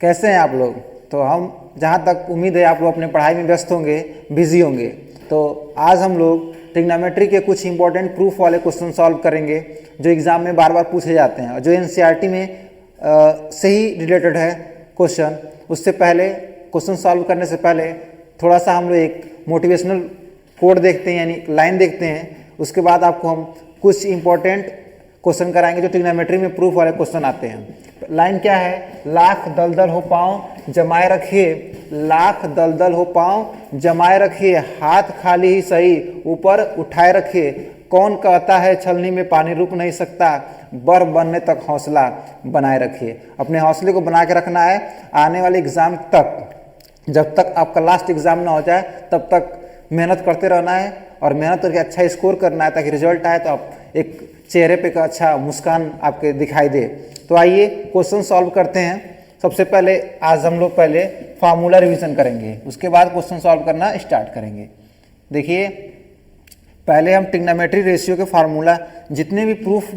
कैसे हैं आप लोग। तो हम जहाँ तक उम्मीद है आप लोग अपने पढ़ाई में व्यस्त होंगे, बिजी होंगे। तो आज हम लोग ट्रिग्नोमेट्री के कुछ इंपॉर्टेंट प्रूफ वाले क्वेश्चन सॉल्व करेंगे जो एग्ज़ाम में बार बार पूछे जाते हैं और जो एनसीईआरटी में से ही रिलेटेड है क्वेश्चन। उससे पहले क्वेश्चन सॉल्व करने से पहले थोड़ा सा हम लोग एक मोटिवेशनल कोड देखते हैं, यानी लाइन देखते हैं। उसके बाद आपको हम कुछ इंपॉर्टेंट क्वेश्चन कराएंगे जो ट्रिग्नोमेट्री में प्रूफ वाले क्वेश्चन आते हैं। लाइन क्या है? लाख दलदल हो पाँव जमाए रखिए, लाख दलदल हो पाँव जमाए रखिए, हाथ खाली ही सही ऊपर उठाए रखिए, कौन कहता है छलनी में पानी रुक नहीं सकता, बर बनने तक हौसला बनाए रखिए। अपने हौसले को बना के रखना है आने वाले एग्ज़ाम तक। जब तक आपका लास्ट एग्ज़ाम ना हो जाए तब तक मेहनत करते रहना है और मेहनत करके अच्छा स्कोर करना है ताकि रिजल्ट आए तो आप एक चेहरे पे का अच्छा मुस्कान आपके दिखाई दे। तो आइए क्वेश्चन सॉल्व करते हैं। सबसे पहले आज हम लोग पहले फार्मूला रिवीजन करेंगे, उसके बाद क्वेश्चन सॉल्व करना स्टार्ट करेंगे। देखिए, पहले हम ट्रिग्नोमेट्री रेशियो के फार्मूला, जितने भी प्रूफ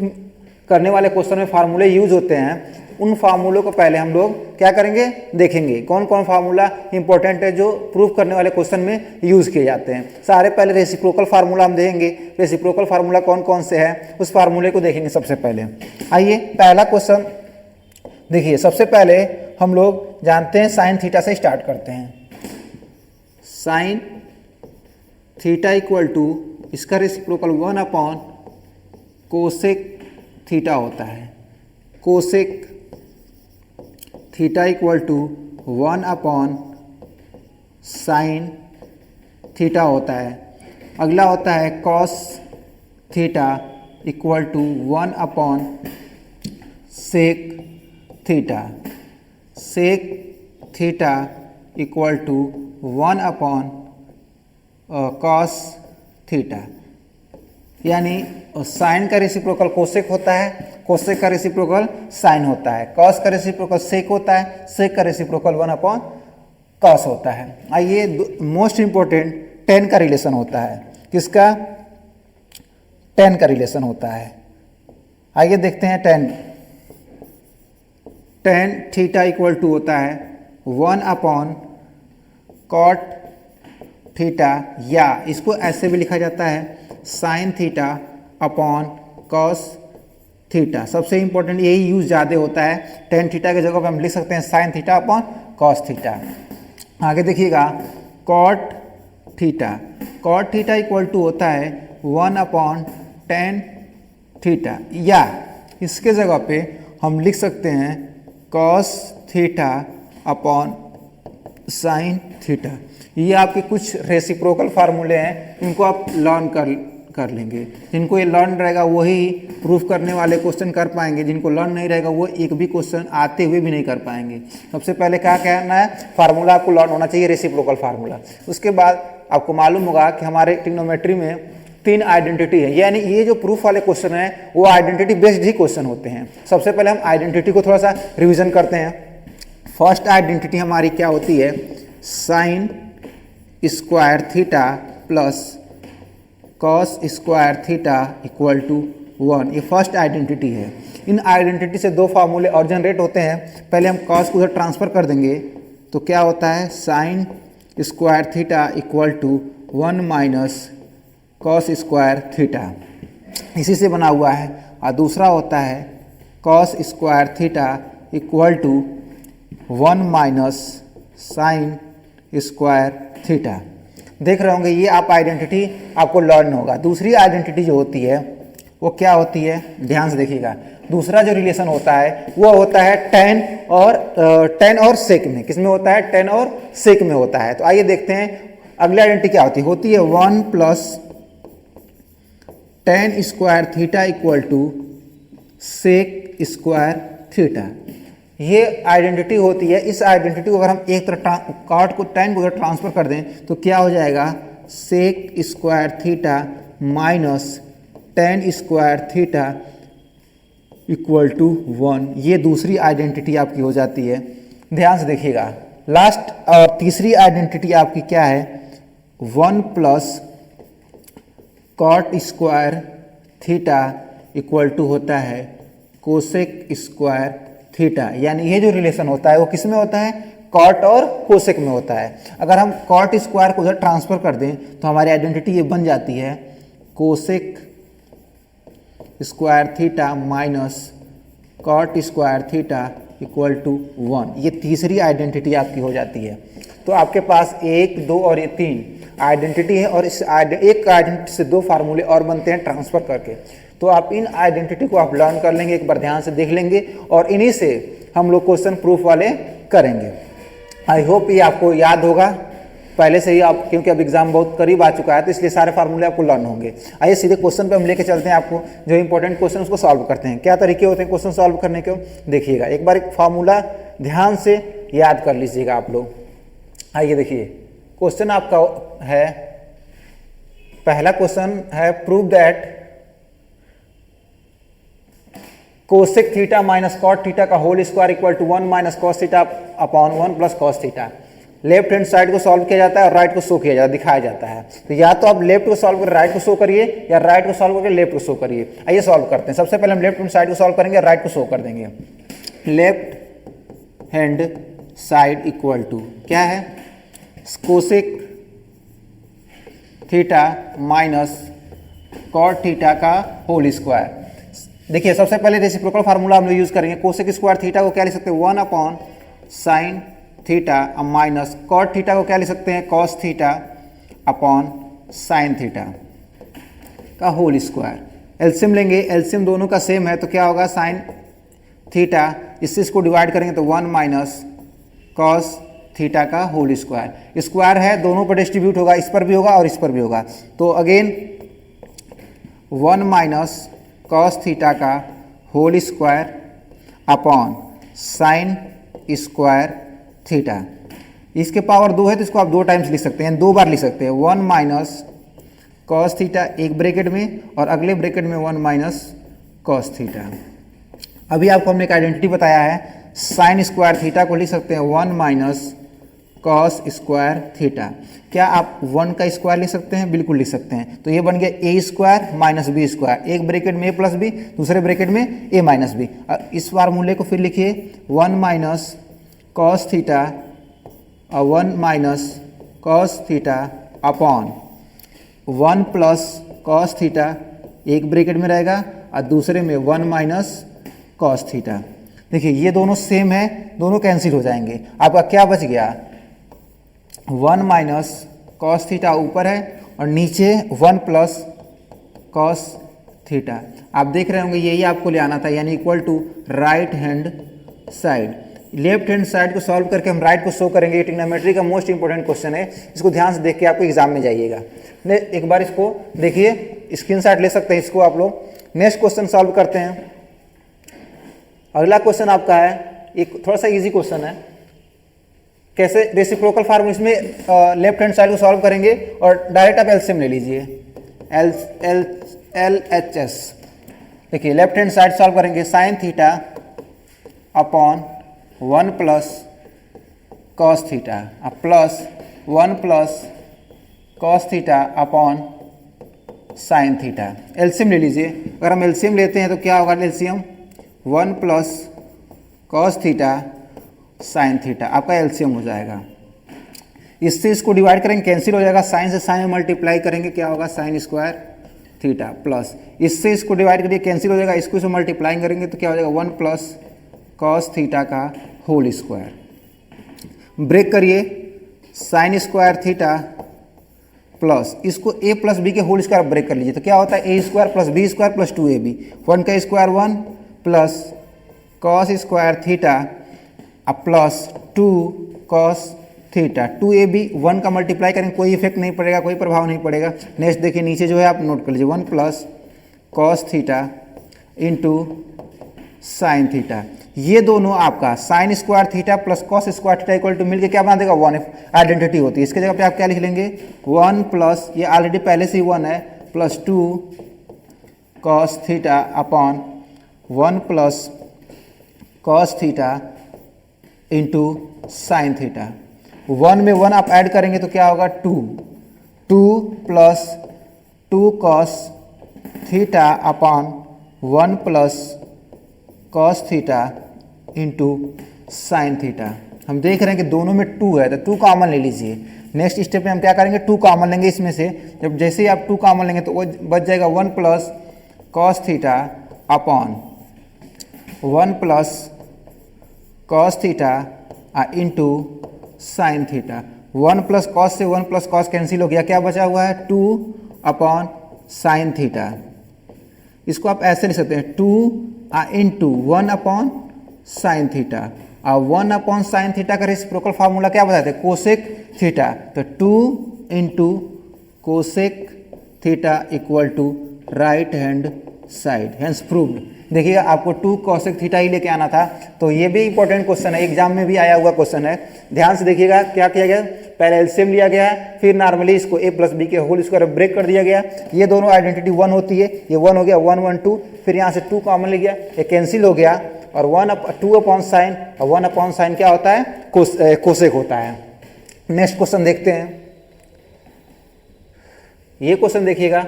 करने वाले क्वेश्चन में फार्मूले यूज होते हैं उन फार्मूलों को पहले हम लोग क्या करेंगे, देखेंगे कौन कौन फार्मूला इंपॉर्टेंट है जो प्रूफ करने वाले क्वेश्चन में यूज किए जाते हैं। सारे पहले रेसिप्रोकल फार्मूला हम देखेंगे, रेसिप्रोकल फार्मूला कौन कौन से है उस फार्मूले को देखेंगे सबसे पहले। आइए पहला क्वेश्चन देखिए। सबसे पहले हम लोग जानते हैं साइन थीटा से स्टार्ट करते हैं। साइन थीटा इक्वल टू, इसका रेसिप्रोकल 1 कोसेक थीटा होता है। Cosec theta equal to 1 sine theta होता है। अगला होता है cos theta equal to 1 sec theta. Sec theta equal to 1 cos theta. यानी साइन का रेसिप्रोकल कोसेक होता है, कोसेक का रेसिप्रोकल साइन होता है, कॉस का रेसिप्रोकल सेक होता है, सेक का रेसिप्रोकल 1 कॉस होता है। आइए मोस्ट इंपॉर्टेंट टेन का रिलेशन होता है। किसका? टेन का रिलेशन होता है। आइए देखते हैं tan. Tan theta equal to होता है 1 कॉट थीटा, या इसको ऐसे भी लिखा जाता है sign theta upon cos theta. सबसे इंपॉर्टेंट यही यूज ज़्यादा होता है। टेन थीटा के जगह पे हम लिख सकते हैं sine theta upon cos theta. आगे देखिएगा cot theta. Cot theta equal to होता है 1 टेन थीटा, या इसके जगह पे हम लिख सकते हैं cos theta upon sine theta. ये आपके कुछ रेसिप्रोकल फार्मूले हैं, इनको आप लर्न कर लेंगे। जिनको ये लर्न रहेगा वही प्रूफ करने वाले क्वेश्चन कर पाएंगे, जिनको लर्न नहीं रहेगा वो एक भी क्वेश्चन आते हुए भी नहीं कर पाएंगे। सबसे पहले क्या कहना है, फार्मूला आपको लर्न होना चाहिए, रेसिप्रोकल फार्मूला। उसके बाद आपको मालूम होगा कि हमारे ट्रिग्नोमेट्री में 3 आइडेंटिटी है, यानी ये जो प्रूफ वाले क्वेश्चन है वो आइडेंटिटी बेस्ड ही क्वेश्चन होते हैं। सबसे पहले हम आइडेंटिटी को थोड़ा सा रिविजन करते हैं। फर्स्ट आइडेंटिटी हमारी क्या होती है? Sine square theta plus cos square theta equal to 1। ये फर्स्ट आइडेंटिटी है। इन आइडेंटिटी से 2 फार्मूले और जनरेट होते हैं। पहले हम कॉस को उधर ट्रांसफ़र कर देंगे तो क्या होता है, sine square theta equal to 1 minus cos square theta, इसी से बना हुआ है। और दूसरा होता है cos square theta equal to 1 minus sine square theta. देख रहे होंगे ये आप आइडेंटिटी आपको लर्न होगा। दूसरी आइडेंटिटी जो होती है वो क्या होती है, ध्यान से देखिएगा। दूसरा जो रिलेशन होता है वो होता है टेन और सेक में। किस में होता है? टेन और सेक में होता है। तो आइए देखते हैं अगली आइडेंटिटी क्या होती है 1 plus tan square theta equal to sec square theta. ये आइडेंटिटी होती है। इस आइडेंटिटी को अगर हम एक तरफ कॉट को टेन को ट्रांसफर कर दें तो क्या हो जाएगा, sec square theta minus tan square theta equal to 1। ये दूसरी आइडेंटिटी आपकी हो जाती है। ध्यान से देखिएगा। लास्ट और तीसरी आइडेंटिटी आपकी क्या है, 1 plus cot square theta equal to होता है कोसेक स्क्वायर थीटा, यानी ये जो रिलेशन होता है वो किस में होता है, कॉट और कोसेक में होता है। अगर हम कॉट स्क्वायर को उधर ट्रांसफर कर दें तो हमारी आइडेंटिटी ये बन जाती है cosec square theta minus cot square theta equal to 1। ये तीसरी आइडेंटिटी आपकी हो जाती है। तो आपके पास 1, 2 और ये 3 आइडेंटिटी है और इस एक आइडेंटिटी से 2 फार्मूले और बनते हैं ट्रांसफर करके। तो आप इन आइडेंटिटी को आप लर्न कर लेंगे, एक बार ध्यान से देख लेंगे और इन्हीं से हम लोग क्वेश्चन प्रूफ वाले करेंगे। आई होप ये आपको याद होगा पहले से ही, आप क्योंकि अब एग्जाम बहुत करीब आ चुका है तो इसलिए सारे फार्मूले आपको लर्न होंगे। आइए सीधे क्वेश्चन पे हम लेके चलते हैं, आपको जो इंपॉर्टेंट क्वेश्चन उसको सॉल्व करते हैं। क्या तरीके होते हैं क्वेश्चन सॉल्व करने के, देखिएगा एक बार, एक फार्मूला ध्यान से याद कर लीजिएगा आप लोग। आइए देखिए क्वेश्चन आपका है, पहला क्वेश्चन है prove that cosec theta minus cot theta का whole square equal to 1 minus cos theta upon 1 plus cos theta. Left hand side को सॉल्व किया जाता है और राइट को शो किया जाता है, दिखाया जाता है। तो या तो आप लेफ्ट को सॉल्व कर राइट को शो करिए या राइट को सॉल्व करके लेफ्ट को शो करिए। आइए सॉल्व करते हैं। सबसे पहले हम लेफ्ट हैंड साइड को सॉल्व करेंगे, राइट को शो कर देंगे। Left hand side equal to क्या है, cosec theta minus cot theta का होल स्क्वायर। देखिए सबसे पहले रेसिप्रोकल फार्मूला हम लोग यूज करेंगे। कोसेक स्क्वायर थीटा को क्या लिख सकते हैं, 1 upon sine theta minus cot theta को क्या लिख सकते हैं, cos theta upon sine theta का होल स्क्वायर। एलसीएम लेंगे, एलसीएम दोनों का सेम है तो क्या होगा, साइन थीटा, इसको डिवाइड करेंगे तो 1 माइनस कॉस थीटा का होल स्क्वायर। स्क्वायर है, दोनों पर डिस्ट्रीब्यूट होगा, इस पर भी होगा और इस पर भी होगा। तो अगेन 1 माइनस कॉस थीटा का whole square upon sine square theta. इसके पावर 2 है तो इसको आप 2 टाइम्स लिख सकते हैं, 2 बार लिख सकते हैं। 1 माइनस कॉस थीटा एक ब्रैकेट में और अगले ब्रैकेट में 1 माइनस कॉस थीटा। अभी आपको हमने एक आइडेंटिटी बताया है, साइन स्क्वायर थीटा को लिख सकते हैं 1 माइनस कॉस स्क्वायर थीटा। क्या आप 1 का स्क्वायर लिख सकते हैं, बिल्कुल लिख सकते हैं। तो ये बन गया ए स्क्वायर माइनस बी स्क्वायर, एक ब्रैकेट में ए प्लस बी, दूसरे ब्रैकेट में ए माइनस बी। इस फार्मूले को फिर लिखिए 1 माइनस कॉस थीटा और 1 minus cos theta upon 1 plus cos theta, एक ब्रैकेट में रहेगा और दूसरे में 1 माइनस कॉस थीटा। देखिए ये दोनों सेम है, दोनों कैंसिल हो जाएंगे। आपका क्या बच गया, 1 माइनस कॉस थीटा ऊपर है और नीचे 1 प्लस कॉस थीटा। आप देख रहे होंगे यही आपको ले आना था, यानी equal to right hand side. Left hand side को सॉल्व करके हम राइट को शो करेंगे। ये ट्रिग्नोमेट्री का मोस्ट इंपॉर्टेंट क्वेश्चन है, इसको ध्यान से देख के आपको एग्जाम में जाइएगा। एक बार इसको देखिए, स्क्रीनशॉट ले सकते हैं इसको आप लोग। नेक्स्ट क्वेश्चन सॉल्व करते हैं। अगला क्वेश्चन आपका है, एक थोड़ा सा इजी क्वेश्चन है। कैसे, रेसिप्रोकल फार्मूला, इसमें लेफ्ट हैंड साइड को सॉल्व करेंगे और डायरेक्ट आप एलसीएम ले लीजिए, LHS। देखिए लेफ्ट हैंड साइड सॉल्व करेंगे, sign theta upon 1 plus cos theta plus 1 plus cos theta upon sine theta. LCM ले लीजिए। अगर हम एलसीएम लेते हैं तो क्या होगा, LCM 1 plus cos theta sine theta, आपका एलसीएम हो जाएगा। इससे इसको डिवाइड करेंगे, कैंसिल हो जाएगा, साइन से साइन में मल्टीप्लाई करेंगे, क्या होगा, साइन स्क्वायर थीटा प्लस इससे इसको डिवाइड करिए, कैंसिल हो जाएगा, इसको इसमें मल्टीप्लाई करेंगे तो क्या हो जाएगा, 1 प्लस कॉस थीटा का होल स्क्वायर। ब्रेक करिए, साइन स्क्वायर थीटा प्लस इसको a प्लस बी के होल स्क्वायर ब्रेक कर लीजिए तो क्या होता है, A square plus B square plus 2ab। 1 का स्क्वायर 1 plus cos square theta plus 2 cos theta, 2ab। 1 का मल्टीप्लाई करेंगे, कोई इफेक्ट नहीं पड़ेगा, कोई प्रभाव नहीं पड़ेगा। नेक्स्ट देखिए नीचे जो है आप नोट कर लीजिए, 1 plus cos theta into sine theta. ये दोनों आपका sine square theta plus cos square theta equal to मिलकर क्या बना देगा, 1 आइडेंटिटी होती है। इसके जगह पे आप क्या लिख लेंगे, 1 प्लस, ये ऑलरेडी पहले से ही 1 है, plus 2 cos theta upon 1 plus cos theta into sine theta. 1 में 1 आप ऐड करेंगे तो क्या होगा, 2 plus 2 cos theta upon 1 plus cos theta into sine theta. हम देख रहे हैं कि दोनों में 2 है, तो 2 कॉमन ले लीजिए। नेक्स्ट स्टेप में हम क्या करेंगे, 2 कॉमन लेंगे इसमें से। जब जैसे ही आप 2 कॉमन लेंगे तो वो बच जाएगा 1 plus cos theta upon 1 plus cos theta into sine theta. 1 plus cos से 1 प्लस कॉस कैंसिल हो गया, क्या बचा हुआ है 2 अपॉन साइन थीटा। इसको आप ऐसे लिख सकते हैं 2 इंटू 1 अपॉन साइन थीटा। और 1 अपॉन साइन थीटा का रेसिप्रोकल फार्मूला क्या बताते हैं, कोसेक थीटा। तो 2 into cosec theta equal to right hand side, hence proved. देखिएगा आपको 2 कोसेक थीटा ही लेके आना था। तो ये भी इंपॉर्टेंट क्वेश्चन है, एग्जाम में भी आया हुआ क्वेश्चन है। ध्यान से देखिएगा क्या किया गया, पहले एलसीएम लिया गया है, फिर नॉर्मली इसको a प्लस बी के होल स्क्वायर ब्रेक कर दिया गया। ये दोनों आइडेंटिटी 1 होती है, ये 1 हो गया, 1 1 2, फिर यहाँ से 2 कॉमन ले गया, ये कैंसिल हो गया और 2 अपॉन साइन, और 1 अपॉन साइन क्या होता है, कोसेक होता है। नेक्स्ट क्वेश्चन देखते हैं। ये क्वेश्चन देखिएगा,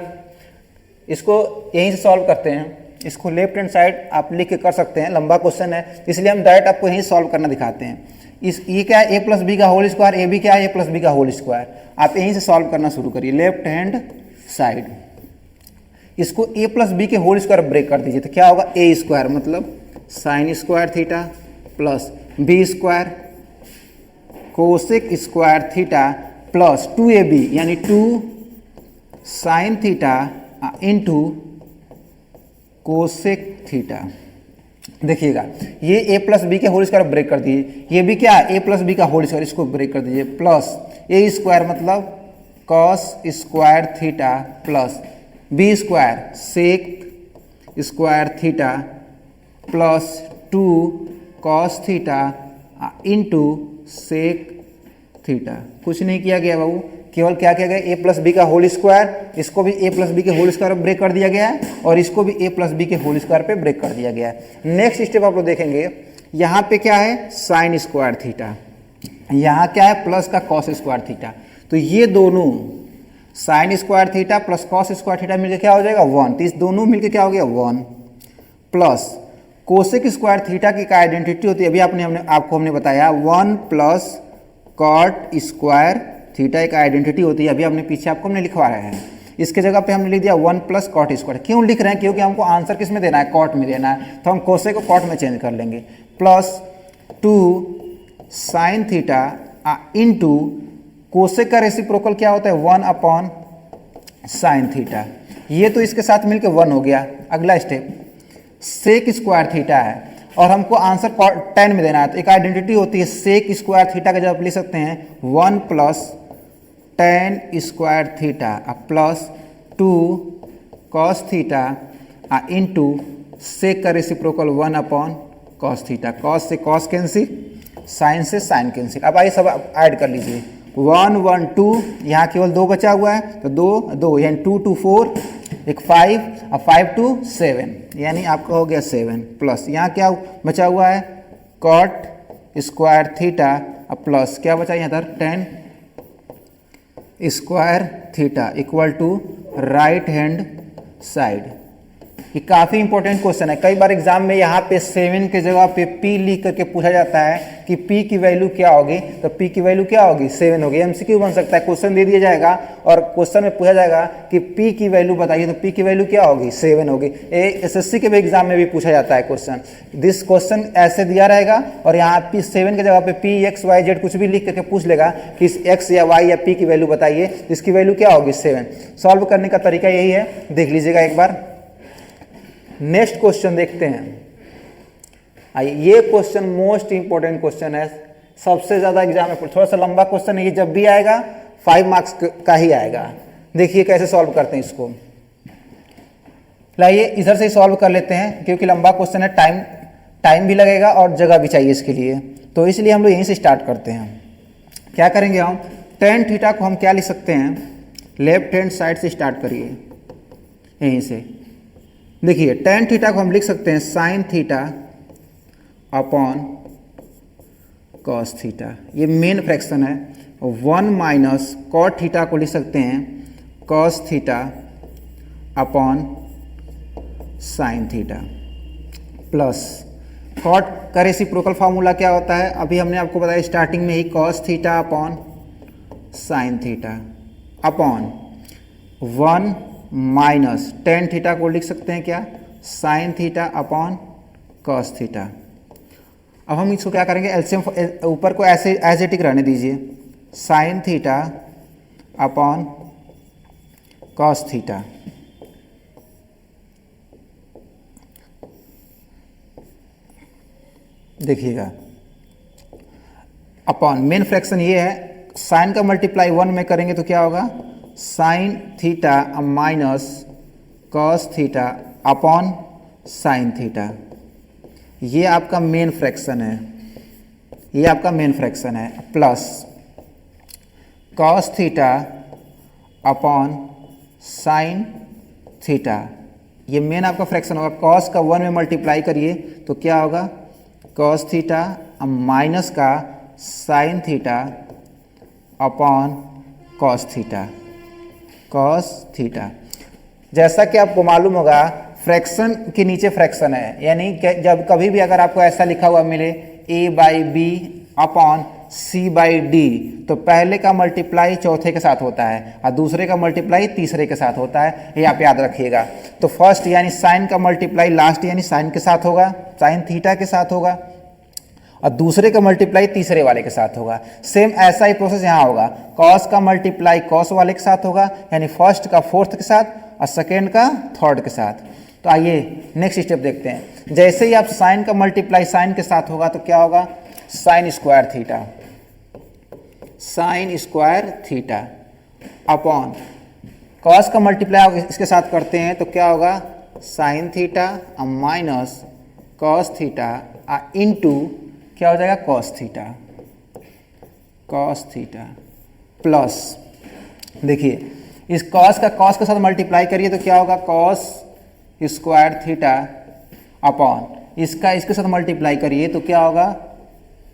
इसको यहीं से सॉल्व करते हैं। इसको लेफ्ट हैंड साइड आप लिख के कर सकते हैं, लंबा क्वेश्चन है इसलिए हम डायरेक्ट आपको यहीं सॉल्व करना दिखाते हैं। ये क्या है, a प्लस बी का होल स्क्वायर, ए बी क्या है, a प्लस बी का होल स्क्वायर। आप यहीं से सॉल्व करना शुरू करिए लेफ्ट हैंड साइड। इसको a प्लस बी के होल स्क्वायर ब्रेक कर दीजिए, तो क्या होगा a स्क्वायर मतलब sine square theta plus B square cosec square theta plus 2ab यानी 2 sine theta into cosec theta. देखिएगा ये a प्लस बी के होल स्क्वायर ब्रेक कर दीजिए, ये भी क्या है a प्लस बी का होल स्क्वायर, इसको ब्रेक कर दीजिए प्लस a स्क्वायर मतलब cos square theta plus B square sec square theta plus 2 cos theta into sec theta. कुछ नहीं किया गया बाबू, केवल क्या किया गया, a प्लस बी का होल स्क्वायर, इसको भी a प्लस बी के होल स्क्वायर ब्रेक कर दिया गया है और इसको भी a प्लस बी के होल स्क्वायर पे ब्रेक कर दिया गया है। नेक्स्ट स्टेप आप लोग देखेंगे, यहाँ पे क्या है साइन स्क्वायर थीटा, यहाँ क्या है प्लस का कॉस स्क्वायर थीटा। तो ये दोनों sign square theta plus cos square theta मिलकर क्या हो जाएगा 1, तो इस दोनों मिलकर क्या हो गया 1 प्लस कोसेक स्क्वायर थीटा की क्या आइडेंटिटी होती है, अभी आपको हमने बताया 1 प्लस कॉट स्क्वायर थीटा एक आइडेंटिटी होती है, अभी हमने पीछे आपको हमने लिखवाया है। इसके जगह पे हमने लिख दिया 1 प्लस कॉट स्क्वायर। क्यों लिख रहे हैं, क्योंकि हमको आंसर किस में देना है, कॉट में देना है, तो हम कोसेक को कॉट में चेंज कर लेंगे plus 2 sine theta into cosec का रेसिप्रोकल क्या होता है 1 अपॉन साइन थीटा। ये तो इसके साथ मिलकर 1 हो गया। अगला स्टेप सेक स्क्वायर थीटा है और हमको आंसर 10 में देना है, तो एक आइडेंटिटी होती है सेक स्क्वायर थीटा का जब आप लिख सकते हैं 1 plus tan square theta plus 2 cos theta into sec का reciprocal 1 upon cos theta. Cos से कॉस कैंसिल, साइन से साइन कैंसिल। अब आइए सब ऐड कर लीजिए 1 1 2, यहाँ केवल 2 बचा हुआ है तो 2 2 यानी 2 2 4, एक 5 और 5 2 7 यानी आपका हो गया 7 प्लस यहाँ क्या बचा हुआ है कॉट स्क्वायर थीटा प्लस क्या बचा यहाँ पर 10 square theta equal to right hand side. ये काफ़ी इंपॉर्टेंट क्वेश्चन है, कई बार एग्जाम में यहाँ पे 7 के जगह पे P लिख करके पूछा जाता है कि P की वैल्यू क्या होगी, तो P की वैल्यू क्या होगी 7 होगी। MCQ बन सकता है, क्वेश्चन दे दिया जाएगा और क्वेश्चन में पूछा जाएगा कि P की वैल्यू बताइए, तो P की वैल्यू क्या होगी 7 होगी। SSC के भी एग्जाम में भी पूछा जाता है क्वेश्चन, दिस क्वेश्चन ऐसे दिया रहेगा और यहाँ P7 के जगह पे P X Y Z कुछ भी लिख करके पूछ लेगा कि इस X या Y या P की वैल्यू बताइए, इसकी वैल्यू क्या होगी 7। सॉल्व करने का तरीका यही है, देख लीजिएगा एक बार। नेक्स्ट क्वेश्चन देखते हैं। आइए, ये क्वेश्चन मोस्ट इंपॉर्टेंट क्वेश्चन है, सबसे ज्यादा एग्जाम में थोड़ा सा लंबा क्वेश्चन है, ये जब भी आएगा 5 मार्क्स का ही आएगा। देखिए कैसे सॉल्व करते हैं इसको। लाइए इधर से ही सॉल्व कर लेते हैं क्योंकि लंबा क्वेश्चन है, टाइम भी लगेगा और जगह भी चाहिए इसके लिए, तो इसलिए हम लोग यहीं से स्टार्ट करते हैं। क्या करेंगे हम, tan थीटा को हम क्या लिख सकते हैं, लेफ्ट हैंड साइड से स्टार्ट करिए यहीं से। देखिए tan थीटा को हम लिख सकते हैं sine theta upon cos theta, ये मेन फ्रैक्शन है। 1 माइनस कॉट थीटा को लिख सकते हैं cos theta upon sine theta plus cot का रेसिप्रोकल फार्मूला क्या होता है, अभी हमने आपको बताया स्टार्टिंग में ही, cos theta upon sine theta upon 1 minus tan theta को लिख सकते हैं क्या, sine theta upon cos theta. अब हम इसको क्या करेंगे, एलसीएम ऊपर को ऐसे एज इट इज रहने दीजिए, sign theta upon cos theta. देखिएगा अपॉन मेन फ्रैक्शन ये है, साइन का मल्टीप्लाई 1 में करेंगे तो क्या होगा, sign theta minus cos theta upon sine theta. ये आपका मेन फ्रैक्शन है, ये आपका मेन फ्रैक्शन है, plus cos theta upon sine theta. ये मेन आपका फ्रैक्शन होगा, कॉस का 1 में मल्टीप्लाई करिए तो क्या होगा, कॉस थीटा माइनस का sign theta upon cos theta, cos theta. जैसा कि आपको मालूम होगा फ्रैक्शन के नीचे फ्रैक्शन है, यानी जब कभी भी अगर आपको ऐसा लिखा हुआ मिले a/b अपॉन c/d, तो पहले का मल्टीप्लाई चौथे के साथ होता है और दूसरे का मल्टीप्लाई तीसरे के साथ होता है, ये आप याद रखिएगा। तो फर्स्ट यानी साइन का मल्टीप्लाई लास्ट यानी साइन के साथ होगा, साइन थीटा के साथ होगा, और दूसरे का मल्टीप्लाई तीसरे वाले के साथ होगा। सेम ऐसा ही प्रोसेस यहाँ होगा, कॉस का मल्टीप्लाई कॉस वाले के साथ होगा, यानी फर्स्ट का फोर्थ के साथ और सेकेंड का थर्ड के साथ। तो आइए नेक्स्ट स्टेप देखते हैं। जैसे ही आप साइन का मल्टीप्लाई साइन के साथ होगा तो क्या होगा, sign square theta, sign square theta upon cos का मल्टीप्लाई इसके साथ करते हैं तो क्या होगा, sign theta minus cos theta into क्या हो जाएगा, cos theta, cos theta plus, देखिए इस कॉस का कॉस के साथ मल्टीप्लाई करिए तो क्या होगा, कॉस स्क्वायर थीटा अपॉन इसका इसके साथ मल्टीप्लाई करिए तो क्या होगा,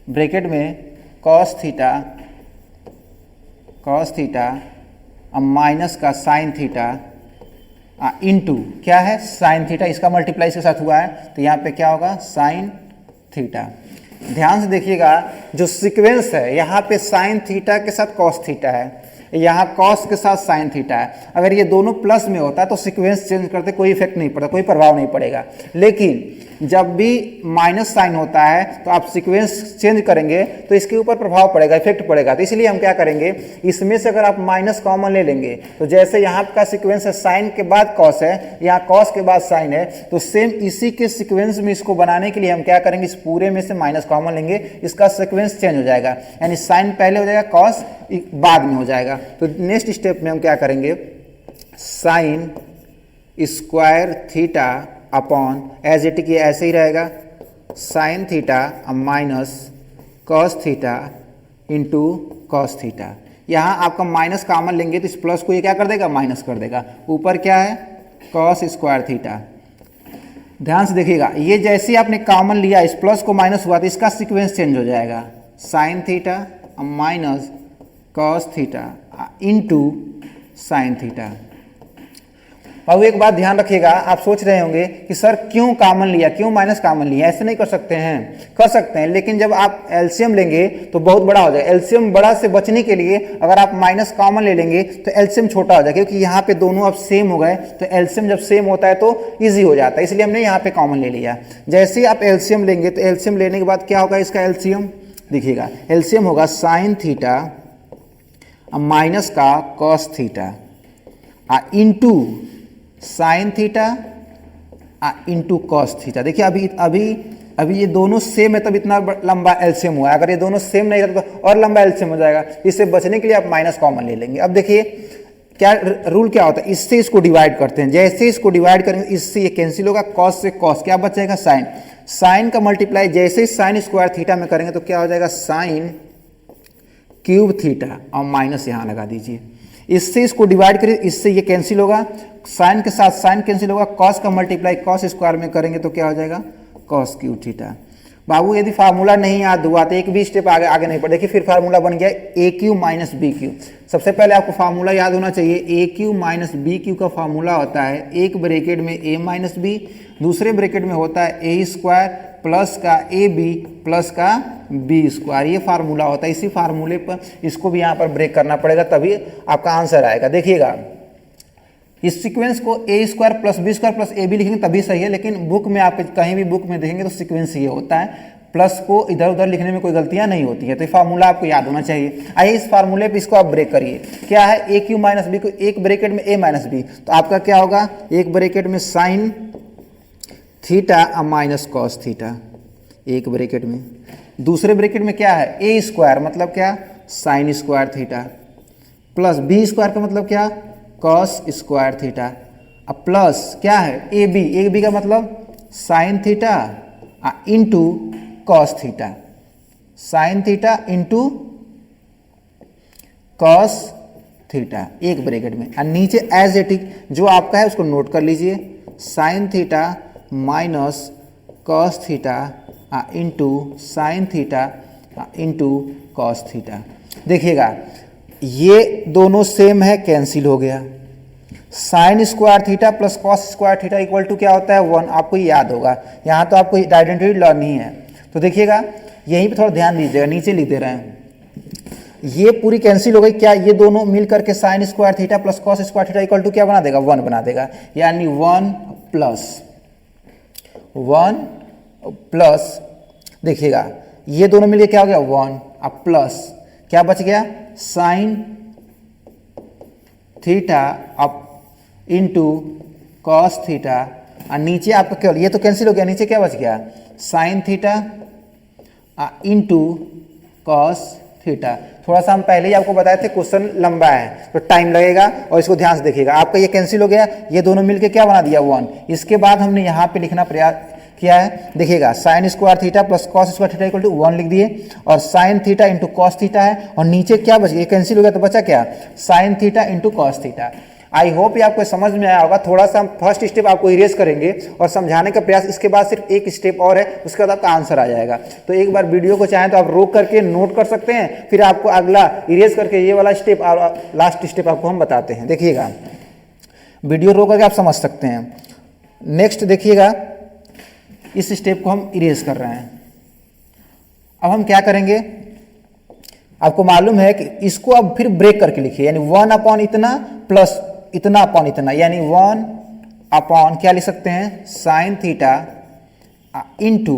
ब्रैकेट में कॉस थीटा माइनस का साइन थीटा इनटू क्या है, साइन थीटा, इसका मल्टीप्लाई इसके साथ हुआ है तो यहाँ पे क्या होगा, साइन थीटा। ध्यान से देखिएगा जो सीक्वेंस है यहाँ पे साइन थीटा के साथ कॉस थीटा है, यहाँ कॉस के साथ साइन थीटा है। अगर ये दोनों प्लस में होता है तो सीक्वेंस चेंज करते कोई इफेक्ट नहीं पड़ता, कोई प्रभाव नहीं पड़ेगा। लेकिन जब भी माइनस साइन होता है तो आप सीक्वेंस चेंज करेंगे तो इसके ऊपर प्रभाव पड़ेगा, इफेक्ट पड़ेगा। तो इसलिए हम क्या करेंगे, इसमें से अगर आप माइनस कॉमन ले लेंगे तो जैसे यहाँ का सीक्वेंस है साइन के बाद कॉस है, यहाँ कॉस के बाद साइन है, तो सेम इसी के सीक्वेंस में इसको बनाने के लिए हम क्या करेंगे, इस पूरे में से माइनस कॉमन लेंगे, इसका सीक्वेंस चेंज हो जाएगा, यानी साइन पहले हो जाएगा, कॉस बाद में हो जाएगा। तो नेक्स्ट स्टेप में हम क्या करेंगे, sine square theta upon as it is ऐसे ही रहेगा, sine theta minus cos theta into cos theta. यहाँ आपका माइनस कॉमन लेंगे तो इस प्लस को ये क्या कर देगा, माइनस कर देगा। ऊपर क्या है, कॉस स्क्वायर थीटा। ध्यान से देखिएगा, ये जैसे आपने कॉमन लिया, इस प्लस को माइनस हुआ तो इसका सीक्वेंस चेंज हो जाएगा, sign theta minus cos theta into sine theta. अब एक बात ध्यान रखिएगा, आप सोच रहे होंगे कि सर क्यों कॉमन लिया, क्यों माइनस कॉमन लिया, ऐसे नहीं कर सकते हैं, कर सकते हैं, लेकिन जब आप एलसीएम लेंगे तो बहुत बड़ा हो जाएगा। एलसीएम बड़ा से बचने के लिए अगर आप माइनस कॉमन ले लेंगे तो एलसीएम छोटा हो जाएगा, क्योंकि यहाँ पे दोनों अब सेम हो गए, तो एलसीएम जब सेम होता है तो ईजी हो जाता है, इसलिए हमने यहाँ पे कॉमन ले लिया। जैसे ही आप एलसीएम लेंगे तो एलसीएम लेने के बाद क्या होगा, इसका एलसीएम देखिएगा, एलसीएम होगा साइन थीटा माइनस का cos theta into sine theta into cos theta. देखिए अभी ये दोनों सेम है तब इतना लंबा एलसीएम हुआ है, अगर ये दोनों सेम नहीं रहता तो और लंबा एलसीएम हो जाएगा। इससे बचने के लिए आप माइनस कॉमन ले लेंगे। अब देखिए क्या रूल क्या होता है, इससे इसको डिवाइड करते हैं, जैसे इसको डिवाइड करेंगे इससे ये कैंसिल होगा, कॉस से कॉस, क्या बचेगा, साइन। साइन का मल्टीप्लाई जैसे ही साइन स्क्वायर थीटा में करेंगे तो क्या हो जाएगा, साइन क्यूब थीटा और माइनस यहाँ लगा दीजिए। इससे इसको डिवाइड करिए, इससे ये कैंसिल होगा, साइन के साथ साइन कैंसिल होगा, कॉस का मल्टीप्लाई कॉस स्क्वायर में करेंगे तो क्या हो जाएगा, कॉस क्यूब थीटा। बाबू यदि फार्मूला नहीं याद हुआ तो एक भी स्टेप आगे नहीं पड़े। देखिए फिर फार्मूला बन गया ए क्यू माइनस बी क्यू। सबसे पहले आपको फार्मूला याद होना चाहिए, ए क्यू माइनस बी क्यू का फार्मूला होता है एक ब्रैकेट में ए माइनस बी, दूसरे ब्रैकेट में होता है ए स्क्वायर प्लस का ए बी प्लस का बी स्क्वायर, ये फार्मूला होता है। इसी फार्मूले पर इसको भी यहाँ पर ब्रेक करना पड़ेगा, तभी आपका आंसर आएगा। देखिएगा इस सीक्वेंस को A square plus B square plus A B लिखेंगे तभी सही है, लेकिन बुक में आप कहीं भी बुक में देखेंगे तो सीक्वेंस ये होता है। प्लस को इधर उधर लिखने में कोई गलतियां नहीं होती है, तो ये फार्मूला आपको याद होना चाहिए। आइए इस फार्मूले पे इसको आप ब्रेक करिए। क्या है, ए क्यू माइनस बी को एक ब्रैकेट में ए माइनस बी, तो आपका क्या होगा, एक ब्रैकेट में sign theta minus cos theta, एक ब्रैकेट में। दूसरे ब्रैकेट में क्या है, ए स्क्वायर मतलब क्या, sine square theta, plus B square का मतलब क्या, कॉस स्क्वायर थीटा। अब प्लस क्या है, ए बी का मतलब sine theta into cos theta, sine theta into cos theta, एक ब्रैकेट में। और नीचे एज इट इज जो आपका है उसको नोट कर लीजिए, sine theta minus cos theta into sine theta into cos theta. देखिएगा ये दोनों सेम है, कैंसिल हो गया। Sine square theta plus cos square theta equal to क्या होता है, 1। आपको ये याद होगा, यहाँ तो आपको आइडेंटिटी लॉ नहीं है। तो देखिएगा यहीं पे थोड़ा ध्यान दीजिएगा, नीचे लिख दे रहे हैं, ये पूरी कैंसिल हो गई। क्या ये दोनों मिल करके sine square theta plus cos square theta equal to क्या बना देगा, 1 बना देगा। यानी 1 प्लस देखिएगा ये दोनों मिलके क्या हो गया, 1। अब प्लस क्या बच गया, साइन थीटा अब इंटू कॉस थीटा, और नीचे आपका केवल ये तो कैंसिल हो गया, नीचे क्या बच गया, sine theta into cos theta. थोड़ा सा हम पहले ही आपको बताए थे क्वेश्चन लंबा है तो टाइम लगेगा, और इसको ध्यान से देखिएगा। आपका ये कैंसिल हो गया, ये दोनों मिलके क्या बना दिया, 1। इसके बाद हमने यहाँ पे लिखना प्रयास किया है, देखिएगा sine square theta plus cos square theta equal to 1 लिख दिए, और sine theta into cos theta है, और नीचे क्या बच गया, कैंसिल हो गया तो बचा क्या, sine theta into cos theta. I hope ये आपको समझ में आया होगा। थोड़ा सा हम फर्स्ट स्टेप आपको इरेज करेंगे और समझाने का प्रयास, इसके बाद सिर्फ एक स्टेप और है, उसके बाद आपका आंसर आ जाएगा। तो एक बार वीडियो को चाहें तो आप रोक करके नोट कर सकते हैं, फिर आपको अगला इरेज करके ये वाला स्टेप और लास्ट स्टेप आपको हम बताते हैं। देखिएगा वीडियो रोक करके आप समझ सकते हैं। नेक्स्ट देखिएगा, इस स्टेप को हम इरेज कर रहे हैं। अब हम क्या करेंगे, आपको मालूम है कि इसको अब फिर ब्रेक करके लिखिए, यानी 1 अपॉन इतना प्लस इतना अपॉन इतना, यानी 1 अपॉन क्या लिख सकते हैं, sine theta into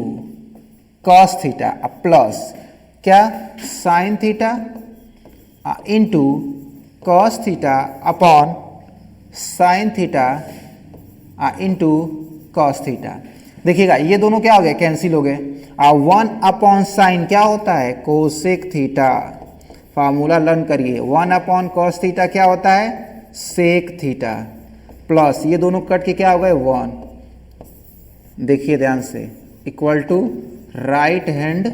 cos theta plus क्या, sine theta into cos theta upon sine theta into cos theta. देखिएगा ये दोनों क्या हो गए, कैंसिल हो गए। 1 अपॉन साइन क्या होता है, कोसेक थीटा, फार्मूला लर्न करिए। 1 अपॉन कॉस थीटा क्या होता है, सेक थीटा, प्लस ये दोनों कट के क्या हो गए, 1। देखिए ध्यान से, equal to right hand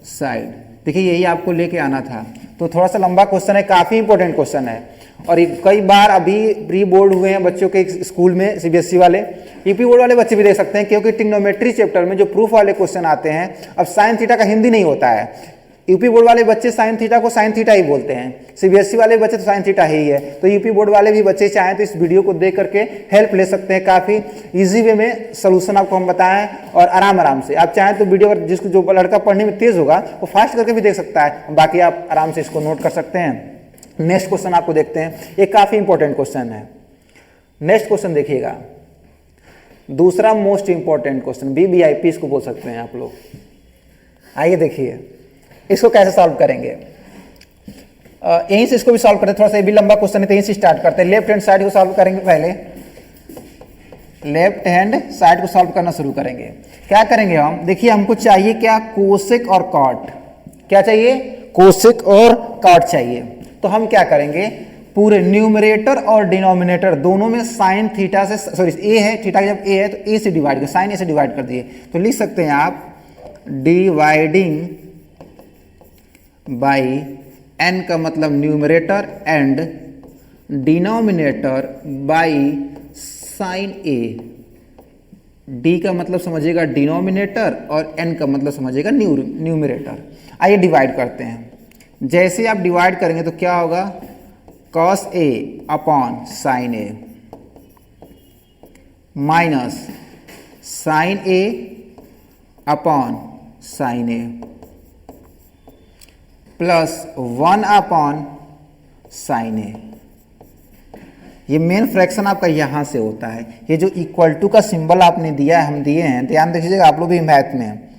side. देखिए यही आपको लेके आना था। तो थोड़ा सा लंबा क्वेश्चन है, काफ़ी इंपॉर्टेंट क्वेश्चन है, और कई बार अभी प्री बोर्ड हुए हैं बच्चों के स्कूल में, सीबीएसई वाले, यूपी बोर्ड वाले बच्चे भी दे सकते हैं, क्योंकि ट्रिग्नोमेट्री चैप्टर में जो प्रूफ वाले क्वेश्चन आते हैं, अब साइन थीटा का हिंदी नहीं होता है। यूपी बोर्ड वाले बच्चे साइन थीटा को साइन थीटा ही बोलते हैं, सीबीएसई वाले बच्चे तो साइन थीटा ही है। तो यूपी बोर्ड वाले भी बच्चे चाहें तो इस वीडियो को देख करके हेल्प ले सकते हैं। काफ़ी इजी वे में सोल्यूशन आपको हम बताएं, और आराम से आप चाहें तो वीडियो जिसको जो लड़का पढ़ने में तेज होगा वो फास्ट करके भी देख सकता है, बाकी आप आराम से इसको नोट कर सकते हैं। नेक्स्ट क्वेश्चन आपको देखते हैं, ये काफ़ी इंपॉर्टेंट क्वेश्चन है। नेक्स्ट क्वेश्चन देखिएगा, दूसरा मोस्ट इंपॉर्टेंट क्वेश्चन, BBIP इसको बोल सकते हैं आप लोग। आइए देखिए इसको कैसे सॉल्व करेंगे। यहीं से इसको भी सॉल्व करते हैं, थोड़ा सा ये भी लंबा क्वेश्चन है तो यहीं से स्टार्ट करते हैं। लेफ्ट हैंड साइड को सॉल्व करेंगे, पहले लेफ्ट हैंड साइड को सॉल्व करना शुरू करेंगे। क्या करेंगे हम, देखिए हमको चाहिए क्या, कोसेक और कॉट। क्या चाहिए, कोसेक और कॉट चाहिए। तो हम क्या करेंगे, पूरे न्यूमरेटर और डिनोमिनेटर दोनों में साइन थीटा से, सॉरी ए है, थीटा जब ए है तो ए से डिवाइड कर, साइन ए से डिवाइड कर दिए, तो लिख सकते हैं आप डिवाइडिंग बाई n का मतलब numerator and denominator by sine A. d का मतलब समझिएगा डिनोमिनेटर और n का मतलब समझिएगा न्यूमरेटर। आइए डिवाइड करते हैं। जैसे आप डिवाइड करेंगे तो क्या होगा, cos a upon sine A minus sine A upon sine A plus 1 upon sine A. ये मेन फ्रैक्शन आपका यहाँ से होता है। ये जो इक्वल टू का सिंबल आपने दिया है, हम दिए हैं, ध्यान दीजिएगा, आप लोग भी मैथ में हैं,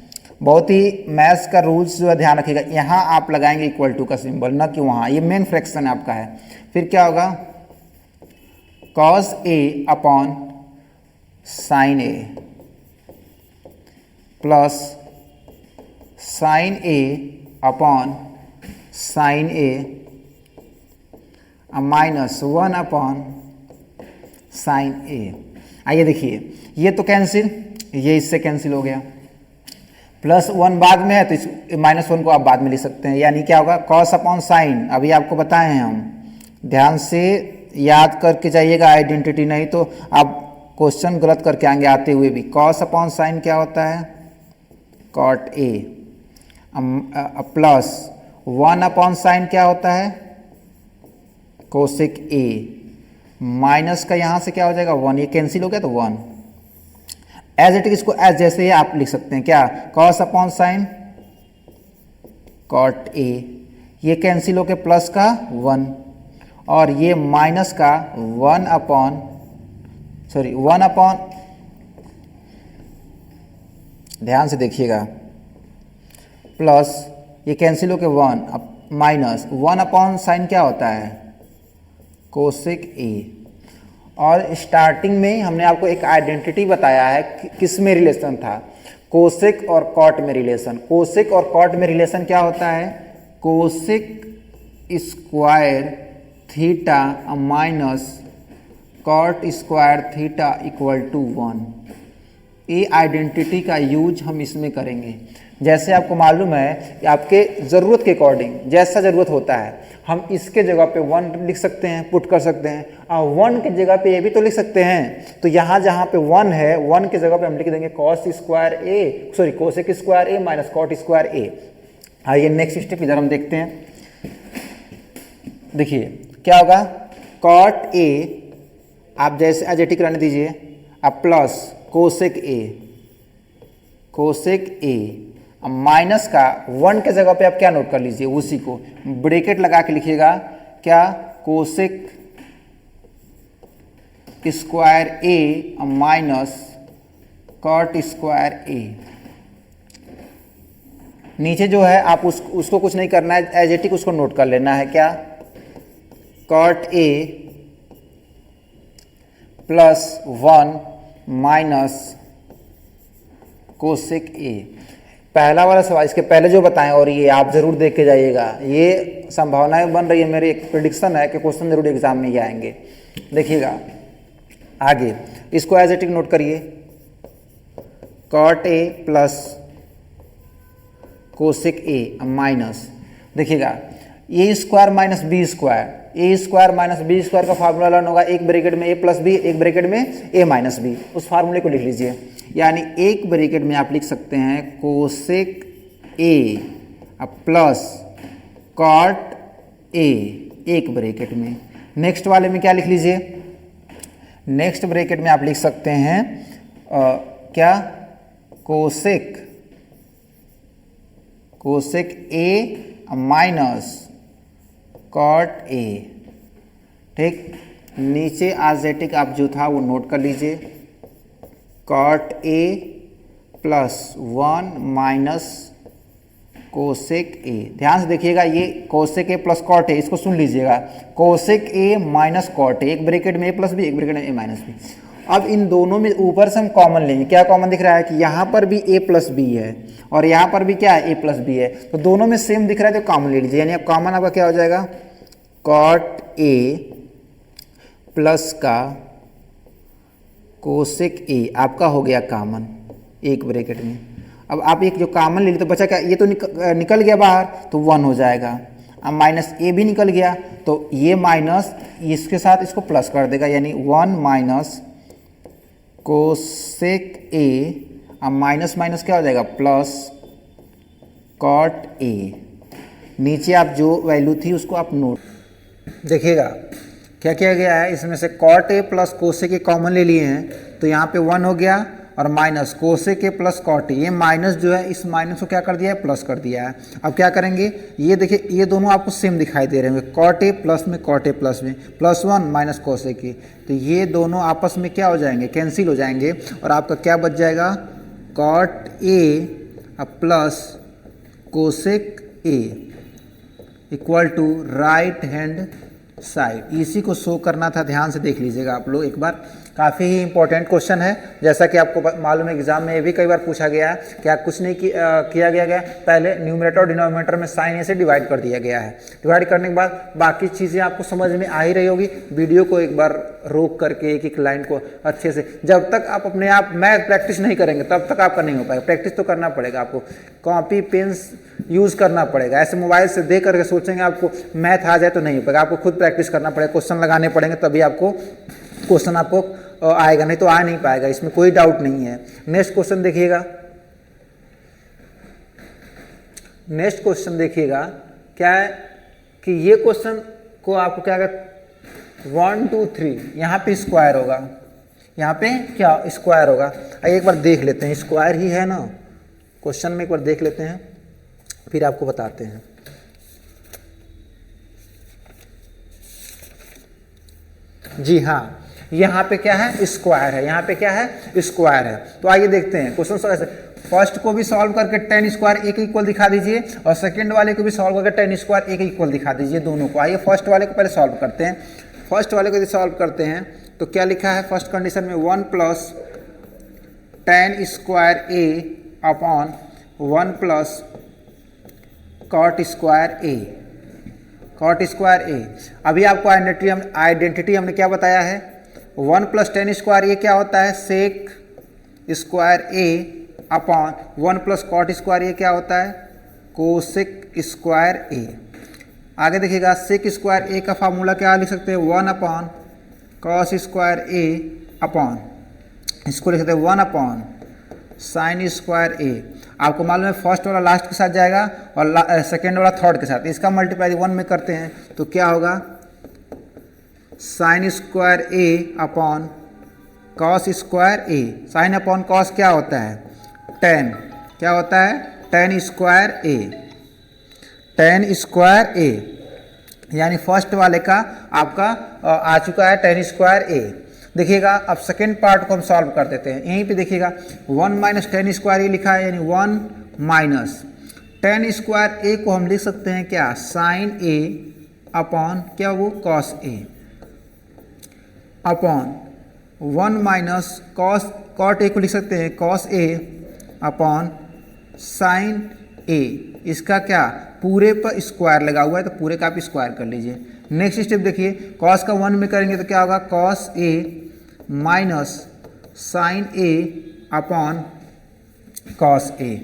बहुत ही मैथ्स का रूल्स जो है ध्यान रखिएगा। यहाँ आप लगाएंगे इक्वल टू का सिंबल, ना कि वहाँ। ये मेन फ्रैक्शन आपका है। फिर क्या होगा, cos A upon sine A plus sine A upon sine A minus 1 upon sine ए। आइए देखिए, ये तो कैंसिल, ये इससे कैंसिल हो गया, प्लस 1 बाद में है तो इस -1 को आप बाद में लिख सकते हैं। यानी क्या होगा, कॉस अपॉन साइन, अभी आपको बताए हैं हम, ध्यान से याद करके जाइएगा आइडेंटिटी, नहीं तो आप क्वेश्चन गलत करके आएंगे आते हुए भी। कॉस अपॉन साइन क्या होता है, cot A, plus 1 upon sine क्या होता है, कोसेक ए, माइनस का यहाँ से क्या हो जाएगा 1, ये कैंसिल हो गया तो 1। एज इट इज, इसको एज जैसे ही आप लिख सकते हैं, क्या, cos upon sine cot A, ये कैंसिल होके प्लस का 1 और ये माइनस का 1 अपॉन ध्यान से देखिएगा, प्लस ये कैंसिल होके 1 माइनस 1 अपॉन साइन क्या होता है, कोसेक ए। और स्टार्टिंग में हमने आपको एक आइडेंटिटी बताया है कि किस में रिलेशन था, कोसेक और कॉट में रिलेशन। कोसेक और कॉट में रिलेशन क्या होता है, cosec square theta minus cot square theta equal to 1। ये आइडेंटिटी का यूज हम इसमें करेंगे। जैसे आपको मालूम है कि आपके ज़रूरत के अकॉर्डिंग जैसा ज़रूरत होता है, हम इसके जगह पे 1 लिख सकते हैं, पुट कर सकते हैं, और 1 के जगह पे ये भी तो लिख सकते हैं। तो यहाँ जहाँ पे 1 है, 1 के जगह पे हम लिख देंगे कोसेक स्क्वायर ए माइनस कॉट स्क्वायर ए। आइए नेक्स्ट स्टेप इधर हम देखते हैं। देखिए क्या होगा, कॉट ए आप जैसे एजेटिक रहने दीजिए, अब प्लस कोसेक ए माइनस का 1 के जगह पे आप क्या नोट कर लीजिए, उसी को ब्रैकेट लगा के लिखिएगा, क्या, कोसेक स्क्वायर ए माइनस कॉट स्क्वायर ए। नीचे जो है आप उसको कुछ नहीं करना है, एजेटिक उसको नोट कर लेना है, क्या, cot A plus 1 minus cosec A. पहला वाला सवाल इसके पहले जो बताएं, और ये आप जरूर देख के जाइएगा, ये संभावनाएं बन रही है, मेरी एक प्रेडिक्शन है कि क्वेश्चन जरूर एग्जाम में ही आएंगे। देखिएगा आगे, इसको एज इट इज नोट करिए, cot A plus cosec A minus, देखिएगा A square minus B square, A square minus B square का फार्मूला लर्न होगा, एक ब्रैकेट में ए प्लस बी, एक ब्रैकेट में ए माइनस बी, उस फार्मूले को लिख लीजिए। यानी एक ब्रैकेट में आप लिख सकते हैं cosec A plus cot A, एक ब्रैकेट में। नेक्स्ट वाले में क्या लिख लीजिए, नेक्स्ट ब्रैकेट में आप लिख सकते हैं क्या, cosec A minus cot A. ठीक, नीचे आजेटिक आप जो था वो नोट कर लीजिए, cot A plus 1 minus cosec A. ध्यान से देखिएगा, ये cosec A plus cot A, इसको सुन लीजिएगा, cosec A minus cot A, एक ब्रैकेट में ए प्लस बी, एक ब्रैकेट में ए माइनस बी। अब इन दोनों में ऊपर से हम कॉमन लेंगे, क्या कॉमन दिख रहा है कि यहाँ पर भी ए प्लस बी है और यहाँ पर भी क्या है, ए प्लस बी है, तो दोनों में सेम दिख रहा है तो कॉमन ले लीजिए। यानी अब कॉमन आपका क्या हो जाएगा, कॉट ए प्लस का कोसेक ए आपका हो गया कॉमन एक ब्रैकेट में। अब आप एक जो कॉमन ले ली तो बचा क्या, ये तो निकल गया बाहर तो 1 हो जाएगा, अब माइनस ए भी निकल गया तो ये माइनस इसके साथ इसको प्लस कर देगा, यानी 1 माइनस कोसेक ए, अब माइनस माइनस क्या हो जाएगा प्लस कॉट ए। नीचे आप जो वैल्यू थी उसको आप नोट देखिएगा, क्या किया गया है, इसमें से cot A plus cosec A common ले लिए हैं तो यहाँ पे 1 हो गया और minus cosec A plus cot A, ये माइनस जो है इस माइनस को क्या कर दिया है, प्लस कर दिया है। अब क्या करेंगे, ये देखिए ये दोनों आपको सेम दिखाई दे रहे होंगे, कॉट ए प्लस में कॉट ए प्लस में, +1 माइनस कोसेक ए, तो ये दोनों आपस में क्या हो जाएंगे, कैंसिल हो जाएंगे और आपका क्या बच जाएगा, cot A plus cosec A equal to right hand side. इसी को शो करना था, ध्यान से देख लीजिएगा आप लोग एक बार, काफ़ी ही इंपॉर्टेंट क्वेश्चन है। जैसा कि आपको मालूम है एग्जाम में ये भी कई बार पूछा गया है, क्या कुछ नहीं किया गया पहले न्यूमरेटर और डिनोमिनेटर में साइन ए से डिवाइड कर दिया गया है। डिवाइड करने के बाद बाकी चीज़ें आपको समझ में आ ही रही होगी। वीडियो को एक बार रोक करके एक एक लाइन को अच्छे से, जब तक आप अपने आप मैथ प्रैक्टिस नहीं करेंगे तब तक आपका नहीं हो पाएगा। प्रैक्टिस तो करना पड़ेगा आपको, कॉपी पेन्स यूज़ करना पड़ेगा। ऐसे मोबाइल से देख करके सोचेंगे आपको मैथ आ जाए तो नहीं हो पाएगा, आपको खुद प्रैक्टिस करना पड़ेगा, क्वेश्चन लगाने पड़ेंगे तभी आपको क्वेश्चन आपको आएगा, नहीं तो आ नहीं पाएगा, इसमें कोई डाउट नहीं है। नेक्स्ट क्वेश्चन देखिएगा, नेक्स्ट क्वेश्चन देखिएगा क्या है कि ये क्वेश्चन को आपको क्या कर 1 2 3 यहाँ पे स्क्वायर होगा, यहाँ पे क्या स्क्वायर होगा। एक बार देख लेते हैं, स्क्वायर ही है ना क्वेश्चन में, एक बार देख लेते हैं फिर आपको बताते हैं। जी हाँ, यहाँ पे क्या है, स्क्वायर है, यहाँ पे क्या है, स्क्वायर है। तो आइए देखते हैं क्वेश्चन ऐसे, फर्स्ट को भी सॉल्व करके tan स्क्वायर ए के इक्वल दिखा दीजिए और सेकंड वाले को भी सॉल्व करके tan स्क्वायर ए के इक्वल दिखा दीजिए दोनों को। आइए फर्स्ट वाले को पहले सॉल्व करते हैं। फर्स्ट वाले को यदि सॉल्व करते हैं तो क्या लिखा है फर्स्ट कंडीशन में, 1 प्लस tan स्क्वायर ए अपॉन 1 प्लस कॉट स्क्वायर ए, कॉट स्क्वायर ए। अभी आपको आइडेंटिटी हमने क्या बताया है, 1 प्लस tan स्क्वायर ए क्या होता है, सेक स्क्वायर ए अपॉन 1 प्लस कॉट स्क्वायर ए क्या होता है, कोसेक स्क्वायर ए। आगे देखिएगा सेक स्क्वायर ए का फार्मूला क्या लिख सकते हैं, 1 अपॉन कॉस स्क्वायर ए अपॉन, इसको लिख सकते हैं 1 अपॉन साइन स्क्वायर ए। आपको मालूम है फर्स्ट वाला लास्ट के साथ जाएगा और सेकेंड वाला थर्ड के साथ, इसका मल्टीप्लाई 1 में करते हैं तो क्या होगा, साइन स्क्वायर ए अपॉन कॉस स्क्वायर ए। साइन अपॉन कॉस क्या होता है, tan, क्या होता है, tan स्क्वायर ए, tan स्क्वायर ए, यानी फर्स्ट वाले का आपका आ चुका है tan स्क्वायर ए। देखिएगा अब सेकेंड पार्ट को हम सॉल्व कर देते हैं। यहीं पे देखिएगा 1 माइनस tan स्क्वायर ए लिखा है, यानी 1 माइनस tan स्क्वायर ए को हम लिख सकते हैं क्या, साइन ए अपॉन क्या वो cos A upon 1 minus cot A को लिख सकते हैं cos A upon sine A. इसका क्या पूरे पर स्क्वायर लगा हुआ है तो पूरे का आप स्क्वायर कर लीजिए। नेक्स्ट स्टेप देखिए, कॉस का 1 में करेंगे तो क्या होगा, cos A minus sine A upon cos A,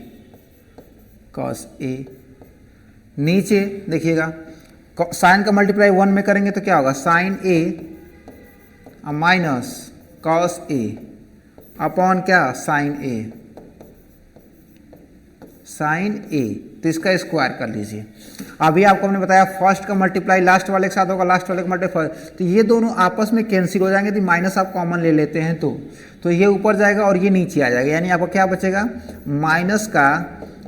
cos A. नीचे देखिएगा साइन का मल्टीप्लाई 1 में करेंगे तो क्या होगा, sign A minus cos A upon क्या, साइन ए, साइन ए। तो इसका स्क्वायर कर लीजिए। अभी आपको हमने बताया फर्स्ट का मल्टीप्लाई लास्ट वाले के साथ होगा, लास्ट वाले का मल्टीप्लाई फर्स्ट, तो ये दोनों आपस में कैंसिल हो जाएंगे। तो माइनस आप कॉमन ले लेते हैं तो ये ऊपर जाएगा और ये नीचे आ जाएगा, यानी आपको क्या बचेगा, माइनस का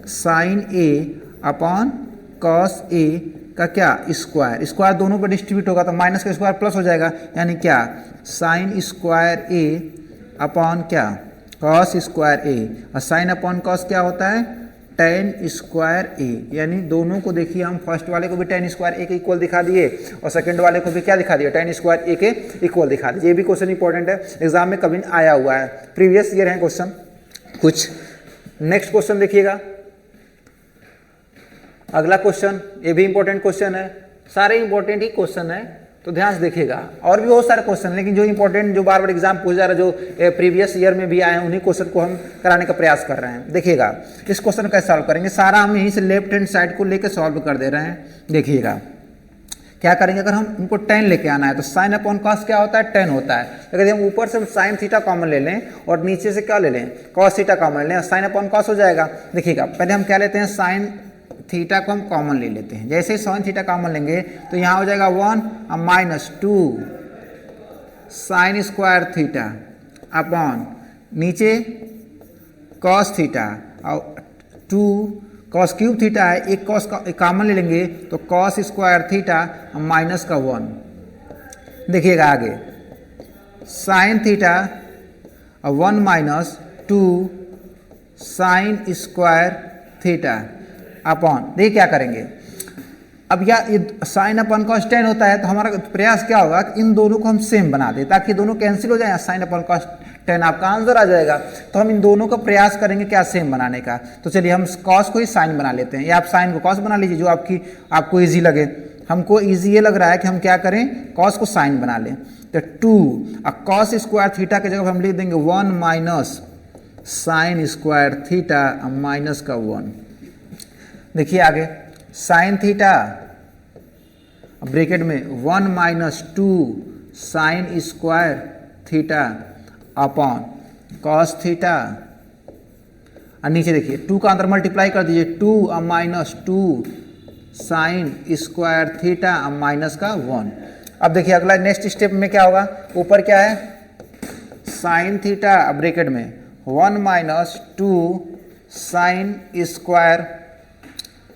साइन ए अपॉन कॉस ए का क्या, स्क्वायर। स्क्वायर दोनों पर डिस्ट्रीब्यूट होगा तो माइनस का स्क्वायर प्लस हो जाएगा, यानी क्या, साइन स्क्वायर ए अपॉन क्या, कॉस स्क्वायर ए। और साइन अपॉन कॉस क्या होता है, tan स्क्वायर ए। यानी दोनों को देखिए, हम फर्स्ट वाले को भी tan स्क्वायर ए के इक्वल दिखा दिए और सेकंड वाले को भी क्या दिखा दिया, tan स्क्वायर ए के इक्वल दिखा दिए। ये भी क्वेश्चन इंपॉर्टेंट है, एग्जाम में कभी आया हुआ है, प्रीवियस ईयर है क्वेश्चन कुछ। नेक्स्ट क्वेश्चन देखिएगा, अगला क्वेश्चन, ये भी इंपॉर्टेंट क्वेश्चन है, सारे इंपॉर्टेंट ही क्वेश्चन है तो ध्यान से देखिएगा। और भी बहुत सारे क्वेश्चन, लेकिन जो इंपॉर्टेंट, जो बार बार एग्जाम पूछ जा रहा है, जो प्रीवियस ईयर में भी आए हैं, उन्हीं क्वेश्चन को हम कराने का प्रयास कर रहे हैं। देखिएगा इस क्वेश्चन को कैसे सॉल्व करेंगे, सारा हम यहीं से लेफ्ट हैंड साइड को लेकर सॉल्व कर दे रहे हैं। देखिएगा क्या करेंगे, अगर हम उनको tan लेके आना है तो साइन अपॉन कॉस क्या होता है, tan होता है। अगर हम ऊपर से साइन थीटा कॉमन ले लें और नीचे से क्या ले लें, कॉस थीटा कॉमन ले लें, साइन अपॉन कॉस हो जाएगा। देखिएगा पहले हम क्या लेते हैं, साइन थीटा को हम कॉमन ले लेते हैं। जैसे ही साइन थीटा कॉमन लेंगे तो यहाँ हो जाएगा 1 minus 2 sign square theta upon नीचे कॉस थीटा और 2 कॉस क्यूब थीटा है, एक कॉस का कॉमन ले लेंगे तो कॉस स्क्वायर थीटा माइनस का 1। देखिएगा आगे sine theta 1 minus 2 sign square theta upon, देखिए क्या करेंगे अब ये साइन अपन कॉस टेन होता है तो हमारा प्रयास क्या होगा कि इन दोनों को हम सेम बना दें ताकि दोनों कैंसिल हो जाए, साइन अपन कॉस टेन आपका आंसर आ जाएगा। तो हम इन दोनों का प्रयास करेंगे क्या सेम बनाने का। तो चलिए हम कॉस को ही साइन बना लेते हैं, या आप साइन को कॉस बना लीजिए जो आपको ईजी लगे। हमको ईजी ये लग रहा है कि हम क्या करें, कॉस को साइन बना लें। तो 2 कॉस स्क्वायर थीटा की जगह हम लिख देंगे 1 minus sine square theta minus का 1। देखिए आगे साइन थीटा ब्रैकेट में 1 minus 2 sign square theta upon cos theta, और नीचे देखिए 2 का अंदर मल्टीप्लाई कर दीजिए 2 minus 2 sign square theta minus का 1। अब देखिए अगला नेक्स्ट स्टेप में क्या होगा, ऊपर क्या है साइन थीटा ब्रैकेट में 1 minus 2 sign square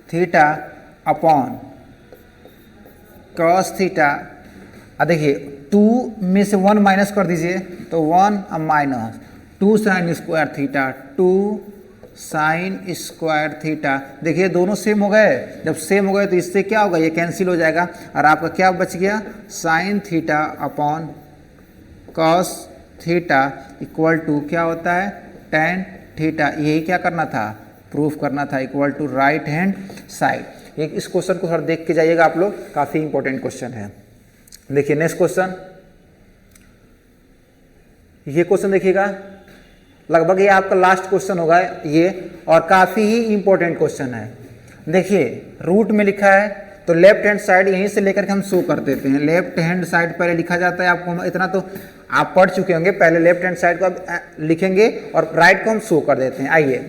theta upon cos theta. अब देखिए 2 में से 1 माइनस कर दीजिए तो 1 minus 2 sign square theta 2 sign square theta. देखिए दोनों सेम हो गए, जब सेम हो गए तो इससे क्या होगा, ये कैंसिल हो जाएगा और आपका क्या बच गया sine theta upon cos theta equal to क्या होता है टेन थीटा। यही क्या करना था, प्रूफ करना था, equal to right hand side. एक इस क्वेश्चन को थोड़ा देख के जाइएगा आप लोग, काफ़ी इंपॉर्टेंट क्वेश्चन है। देखिए नेक्स्ट क्वेश्चन, ये क्वेश्चन देखिएगा लगभग ये आपका लास्ट क्वेश्चन होगा ये, और काफ़ी ही इंपॉर्टेंट क्वेश्चन है। देखिए रूट में लिखा है तो लेफ्ट हैंड साइड यहीं से लेकर के हम शो कर देते हैं। लेफ्ट हैंड साइड पहले लिखा जाता है, आपको इतना तो आप पढ़ चुके होंगे, पहले लेफ्ट हैंड साइड को आप लिखेंगे और राइट को हम शो कर देते हैं। आइए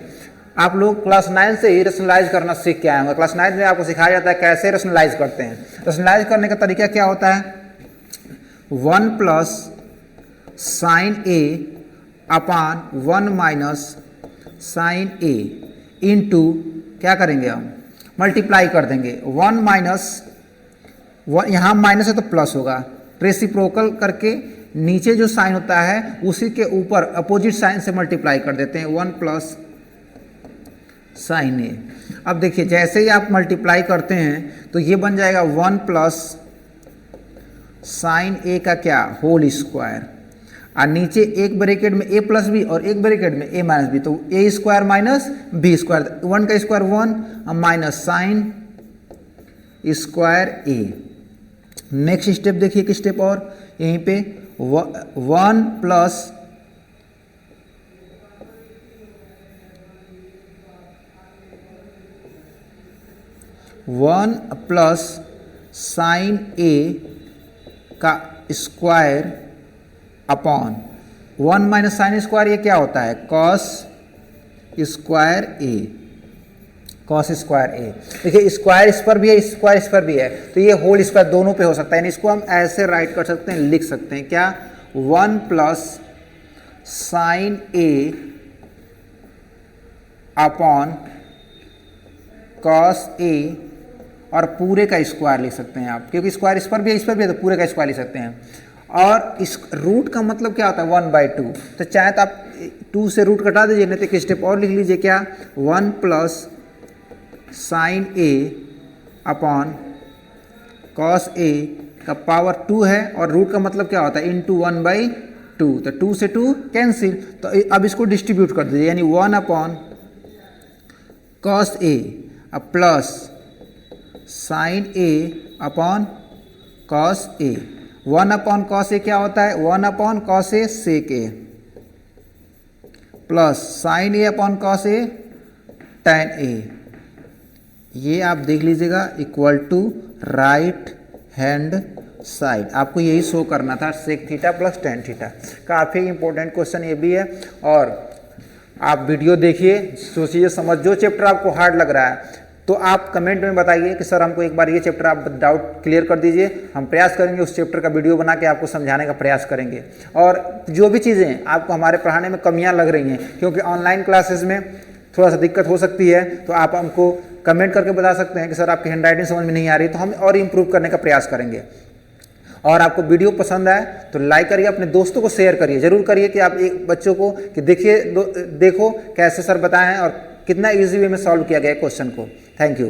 आप लोग क्लास 9 से ही रेशनलाइज करना सीख के आए होंगे। क्लास 9 में आपको सिखाया जाता है कैसे रेशनलाइज करते हैं। रेशनलाइज करने का तरीका क्या होता है, 1 प्लस साइन ए अपान 1 माइनस साइन ए इंटू क्या करेंगे हम मल्टीप्लाई कर देंगे 1 माइनस, यहाँ माइनस है तो प्लस होगा, रेसिप्रोकल करके नीचे जो साइन होता है उसी के ऊपर अपोजिट साइन से मल्टीप्लाई कर देते हैं 1 प्लस साइन ए। अब देखिए जैसे ही आप मल्टीप्लाई करते हैं तो ये बन जाएगा 1 प्लस साइन ए का क्या होल स्क्वायर, और नीचे एक ब्रैकेट में ए प्लस बी और एक ब्रैकेट में ए माइनस बी, तो ए स्क्वायर माइनस बी स्क्वायर, 1 का स्क्वायर 1 माइनस साइन स्क्वायर ए। नेक्स्ट स्टेप देखिए एक स्टेप और यहीं पे 1 प्लस साइन ए का square upon 1 minus sine square, ये क्या होता है कॉस स्क्वायर ए, कॉस स्क्वायर ए। देखिए स्क्वायर इस पर भी है, स्क्वायर इस पर भी है, तो ये होल स्क्वायर दोनों पे हो सकता है, यानी इसको हम ऐसे राइट कर सकते हैं, लिख सकते हैं क्या 1 plus sine A upon cos ए, और पूरे का स्क्वायर लिख सकते हैं आप, क्योंकि स्क्वायर इस पर भी है इस पर भी है तो पूरे का स्क्वायर लिख सकते हैं। और इस रूट का मतलब क्या होता है 1/2, तो चाहे तो आप 2 से रूट कटा दीजिए, नहीं तो एक स्टेप और लिख लीजिए क्या 1 plus sine A upon cos ए का पावर 2 है, और रूट का मतलब क्या होता है इंटू 1/2, तो 2 से 2 कैंसिल, तो अब इसको डिस्ट्रीब्यूट कर दीजिए, यानी 1 upon cos A plus sine A upon cos A. 1 upon cos A क्या होता है 1 upon cos A sec A, plus sine A upon cos A tan A. ये आप देख लीजिएगा equal to right hand side, आपको यही शो करना था sec theta plus tan theta. काफ़ी इंपॉर्टेंट क्वेश्चन ये भी है, और आप वीडियो देखिए, सोचिए समझ, जो चैप्टर आपको हार्ड लग रहा है तो आप कमेंट में बताइए कि सर हमको एक बार ये चैप्टर आप डाउट क्लियर कर दीजिए, हम प्रयास करेंगे उस चैप्टर का वीडियो बना के आपको समझाने का प्रयास करेंगे। और जो भी चीज़ें आपको हमारे पढ़ाने में कमियां लग रही हैं, क्योंकि ऑनलाइन क्लासेस में थोड़ा सा दिक्कत हो सकती है, तो आप हमको कमेंट करके बता सकते हैं कि सर आपकी हैंडराइटिंग समझ में नहीं आ रही, तो हम और इम्प्रूव करने का प्रयास करेंगे। और आपको वीडियो पसंद आए तो लाइक करिए, अपने दोस्तों को शेयर करिए, जरूर करिए कि आप एक बच्चों को कि देखिए देखो कैसे सर बताए हैं और कितना ईजी वे में सॉल्व किया गया क्वेश्चन को। Thank you.